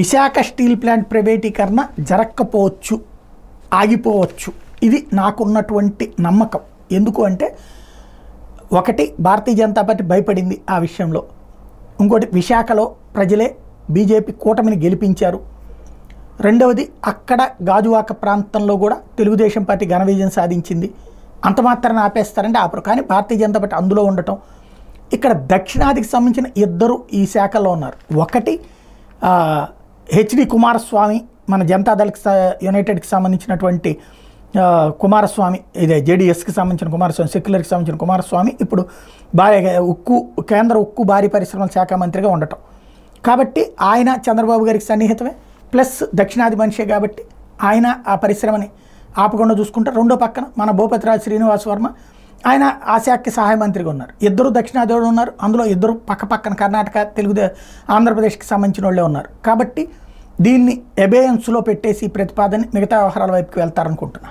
Visakha steel plant ప్రైవేటీకరణ జరగకపోవచ్చు, ఆగిపోవచ్చు. ఇది నాకున్నటువంటి నమ్మకం. ఎందుకు అంటే ఒకటి భారతీయ జనతా పార్టీ భయపడింది ఆ విషయంలో. ఇంకోటి విశాఖలో ప్రజలే బీజేపీ కూటమిని గెలిపించారు. రెండవది అక్కడ గాజువాక ప్రాంతంలో కూడా తెలుగుదేశం పార్టీ ఘన విజయం సాధించింది. అంత మాత్రాన్ని ఆపేస్తారంటే ఆపరు. కానీ భారతీయ జనతా పార్టీ అందులో ఉండటం, ఇక్కడ దక్షిణాదికి సంబంధించిన ఇద్దరు ఈ శాఖలో ఉన్నారు. ఒకటి హెచ్డి కుమారస్వామి, మన జనతాదళకి యునైటెడ్కి సంబంధించినటువంటి కుమారస్వామి, ఇదే జేడీఎస్కి సంబంధించిన కుమారస్వామి, సెక్యులర్కి సంబంధించిన కుమారస్వామి ఇప్పుడు కేంద్ర ఉక్కు భారీ పరిశ్రమల శాఖ మంత్రిగా ఉండటం. కాబట్టి ఆయన చంద్రబాబు గారికి సన్నిహితమే, ప్లస్ దక్షిణాది మనిషే కాబట్టి ఆయన ఆ పరిశ్రమని ఆపకుండా చూసుకుంటారు. రెండో పక్కన మన భూపతిరాజు శ్రీనివాస్ వర్మ, ఆయన ఆ శాఖకి సహాయ మంత్రిగా ఉన్నారు. ఇద్దరు దక్షిణాదిలో ఉన్నారు. అందులో ఇద్దరు పక్కన కర్ణాటక, ఆంధ్రప్రదేశ్కి సంబంధించిన వాళ్ళే ఉన్నారు. కాబట్టి దీన్ని ఎబేయన్స్లో పెట్టేసి ప్రతిపాదన మిగతా వ్యవహారాల వైపుకి వెళ్తారనుకుంటున్నా.